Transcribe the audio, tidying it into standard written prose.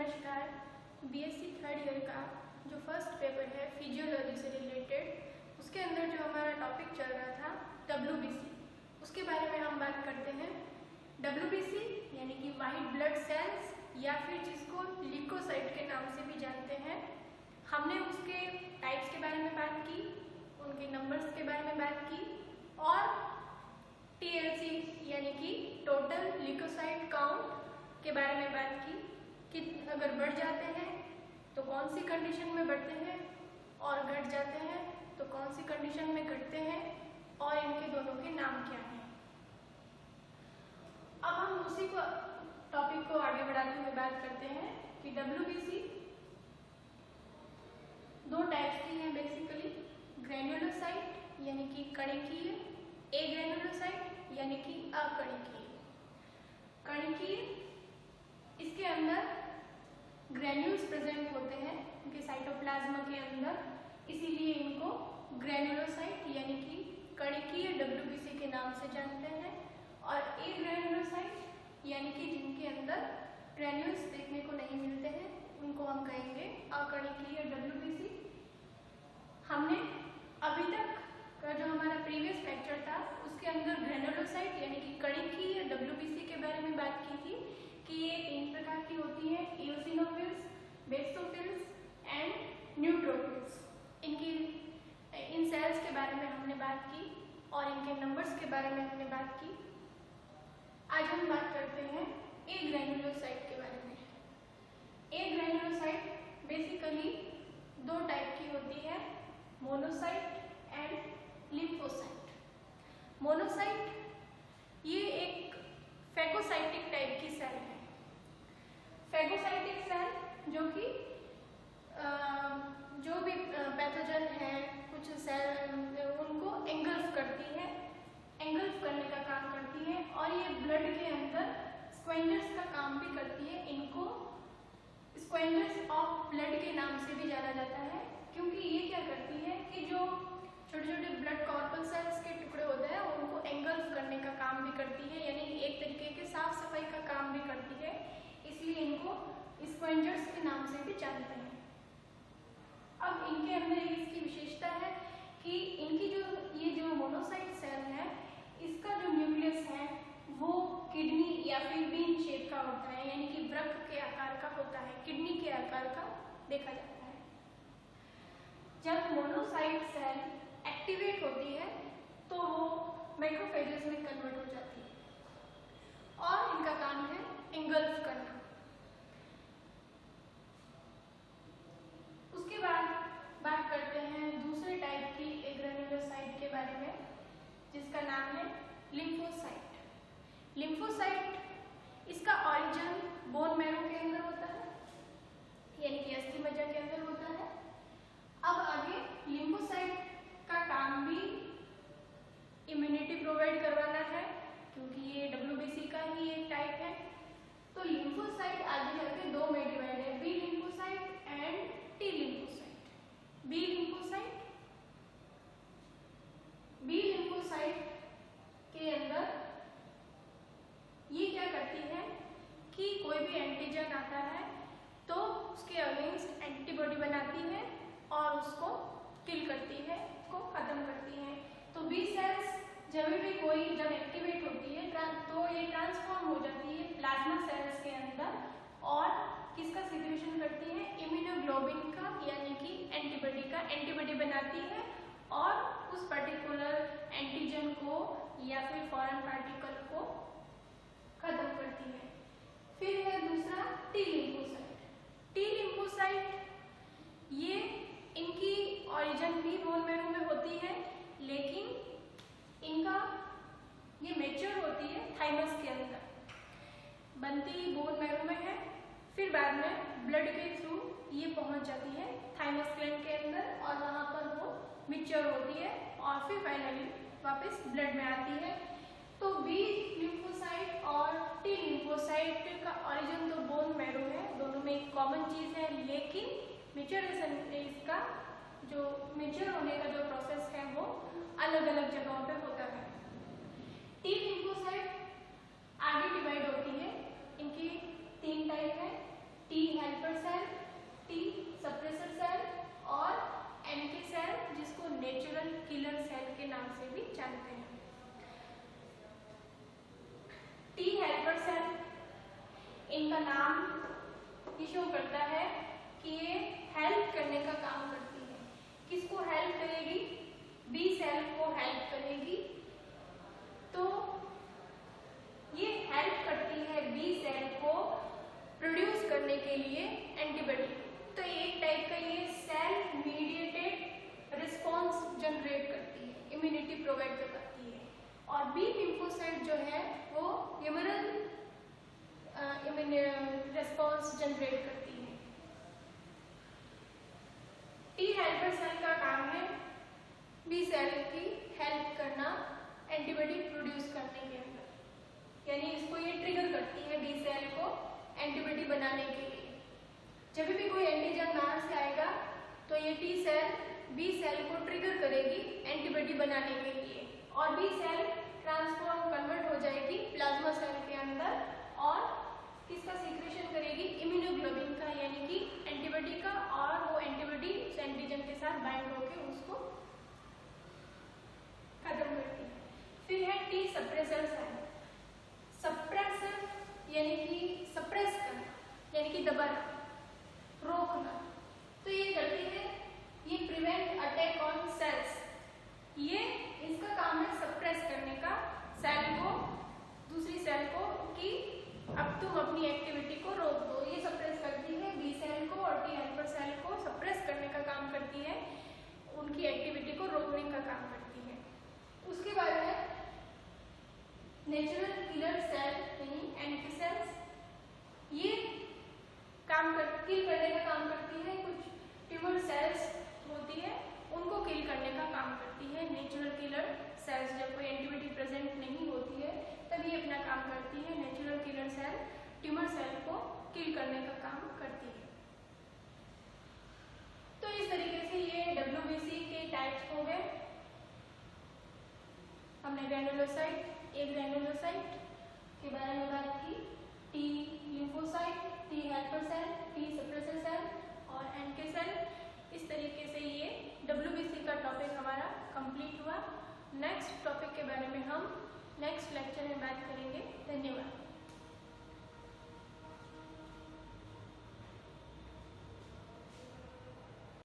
नमस्कार। BSc third year का जो फर्स्ट पेपर है फिजियोलॉजी से रिलेटेड, उसके अंदर जो हमारा टॉपिक चल रहा था डब्ल्यूबीसी, उसके बारे में हम बात करते हैं। डब्ल्यूबीसी यानी कि वाइट ब्लड सेल्स या फिर जिसको ल्यूकोसाइट के नाम से भी जानते हैं। हमने उसके टाइप्स के बारे में बात की, उनके नंबर्स के बारे में बात की और टीएलसी यानी कि टोटल ल्यूकोसाइट काउंट के बारे में बात की कि अगर बढ़ जाते हैं तो कौन सी कंडीशन में बढ़ते हैं और घट जाते हैं तो कौन सी कंडीशन में घटते हैं और इनके दोनों के नाम क्या हैं। अब हम उसी को टॉपिक को आगे बढ़ाते हुए बात करते हैं कि डब्ल्यूबीसी दो टाइप्स की है बेसिकली, ग्रैन्युलोसाइट यानी कि कणिकीय, एग्रैन्युलोसाइट यानी कि अकणिकीय। कणिकीय, इसके अंदर ग्रैन्यूल्स प्रेजेंट होते हैं उनके साइटोप्लाज्म के अंदर, इसीलिए इनको ग्रैन्युलोसाइट यानी कि कणिकीय डब्ल्यूबीसी के नाम से जानते हैं। और एग्रैन्युलोसाइट यानी कि जिनके अंदर ग्रैन्यूल्स देखने को नहीं मिलते हैं उनको हम कहेंगे अकणिकीय डब्ल्यूबीसी। हमने अभी तक का जो हमारा प्रीवियस लेक्चर था उसके अंदर ग्रैन्युलोसाइट यानी कि कणिकीय डब्ल्यूबीसी के बारे में बात की थी कि ये तीन प्रकार की होती है, इओसिनोफिल्स, बेसोफिल्स एंड न्यूट्रोफिल्स। इन सेल्स के बारे में हमने बात की और इनके नंबर्स के बारे में हमने बात की। आज हम बात करते हैं एग्रैन्युलोसाइट के बारे में। एग्रैन्युलोसाइट बेसिकली दो टाइप की होती है, मोनोसाइट एंड लिम्फोसाइट। मोनोसाइट ये एक फैगोसाइटिक टाइप की सेल है। फैगोसाइटिक सेल जो कि जो भी पैथोजन है कुछ सेल उनको एंगल्फ करती है, एंगल्फ करने का काम करती है और ये ब्लड के अंदर स्क्वेंजर्स का काम भी करती है। इनको स्क्वेंजर्स ऑफ ब्लड के नाम से भी जाना जाता है क्योंकि ये क्या करती है कि जो छोटे छोटे ब्लड कॉर्पल सेल्स के टुकड़े होते हैं उनको एंगल्फ करने का काम भी करती है, यानी एक तरीके के साफ सफाई का काम भी करती है, इसलिए इनको स्क्वेंजर्स के नाम से भी जानते हैं। अब इनके अंदर इसकी विशेषता है कि इनकी ये जो मोनोसाइट सेल है इसका जो न्यूक्लियस है वो किडनी या फिर बीन शेप का होता है, यानी कि वृक्क के आकार का होता है, किडनी के आकार का देखा जाता है। जब मोनोसाइट सेल एक्टिवेट होती है तो वो मैक्रोफेजेस में कन्वर्ट हो जाती है और इनका काम है एंगल्फ करना। उसके बाद बात करते हैं दूसरे टाइप की एग्रैन्युलोसाइट के बारे में जिसका नाम है लिम्फोसाइट। लिम्फोसाइट इसका ऑरिजिन बोन मैरो के अंदर होता है, यानी कि अस्थि मज्जा के अंदर होता है। अब आगे लिम्फोसाइट का काम भी इम्यूनिटी प्रोवाइड करवाना है क्योंकि ये डब्ल्यूबीसी का ही एक टाइप है। तो लिम्फोसाइट आगे जाके दो में डिवाइड है, B lymphocyte and T lymphocyte. B lymphocyte के अंदर ये क्या करती है कि कोई भी एंटीजन आता है तो उसके अगेंस्ट एंटीबॉडी बनाती है और उसको किल करती है, उसको खत्म करती है। तो बी सेल्स जब एक्टिवेट होती है तो ये ट्रांसफॉर्म हो जाती है प्लाज्मा सेल्स के अंदर और किसका सिक्रेशन करती है, इम्यूनोग्लोबिन का यानी कि एंटीबॉडी का, एंटीबॉडी बनाती है और उस पर्टिकुलर एंटीजन को या फिर फॉरेन पार्टिकल को खत्म करती है। फिर है दूसरा टी लिम्फोसाइट। टी लिम्फोसाइट ये इनकी ऑरिजिन भी बोन मैरो में होती है लेकिन इनका ये मेच्योर होती है थाइमस के अंदर, बनती बोन मैरो में है, फिर बाद में ब्लड के थ्रू ये पहुंच जाती है थाइमस ग्लैंड के अंदर और वहां पर वो मेच्योर होती है और फिर फाइनली वापस ब्लड में आती है। तो बी लिम्फोसाइट और टी लिम्फोसाइट का ऑरिजिन तो बोन मैरो है, दोनों में एक कॉमन चीज है, लेकिन मेच्योरेशन इसका जो मेच्योर होने का जो प्रोसेस है वो अलग अलग जगहों पे होता है। टी लिम्फोसाइट आगे डिवाइड होती है, इनकी तीन टाइप है, टी हेल्पर ये शो करता है कि ये हेल्प करने का काम करती है। किसको हेल्प करेगी? बी सेल को हेल्प करेगी। तो ये हेल्प करती है बी सेल को प्रोड्यूस करने के लिए एंटीबॉडी। तो एक टाइप का ये सेल मीडिएटेड रिस्पॉन्स जनरेट करती है, इम्यूनिटी प्रोवाइड करती है। और बी लिम्फोसाइट जो है वो ह्यूमरल रिस्पॉन्स जनरेट करती है। टी हेल्पर सेल का काम है बी सेल की हेल्प करना एंटीबॉडी प्रोड्यूस करने के अंदर, यानी इसको ये ट्रिगर करती है बी सेल को एंटीबॉडी बनाने के लिए। जब भी कोई एंटीजन बाहर से आएगा तो ये टी सेल बी सेल को ट्रिगर करेगी एंटीबॉडी बनाने के लिए, और बी सेल ट्रांसफॉर्म कन्वर्ट हो जाएगी प्लाज्मा सेल के अंदर और किसका सीक्रेशन करेगी? इम्यूनोग्लोबिन का, यानी कि एंटीबॉडी का। और वो एंटीबॉडी उस एंटीजन के साथ बाइंड होकर उसको खत्म करती है। फिर है टी सप्रेसर सेल। सप्रेसर यानी कि सप्रेस करना, यानी कि दबाना, रोकना। तो ये करती है, ये प्रिवेंट अटैक ऑन सेल्स। ये इसका काम है सप्रेस करने का सेल को, दूसरी सेल को, कि अब तुम अपनी एक्टिविटी को रोक दो। ये सप्रेस करती है बी सेल को, और टी हेल्पर सेल को सप्रेस करने का काम करती है, उनकी एक्टिविटी को रोकने का काम करती है। उसके बाद है नेचुरल किलर सेल यानी एंटी सेल्स। ये किल करने का काम करती है। कुछ ट्यूमर सेल्स होती है उनको किल करने का काम करती है नेचुरल किलर सेल्स। जब कोई एंटीबॉडी प्रेजेंट नहीं होती है तभी अपना काम करती है natural killer cell, tumour cell को किल करने का काम करती है। तो इस तरीके से ये WBC के टाइप्स हो गए। हमने ग्रैनुलोसाइट, एक ग्रैनुलोसाइट के बारे में बात की, T lymphocyte, T helper cell, T suppressor cell और NK सेल। इस तरीके से ये WBC का टॉपिक हमारा कंप्लीट हुआ। नेक्स्ट टॉपिक के बारे में हम नेक्स्ट लेक्चर में बात करेंगे। धन्यवाद।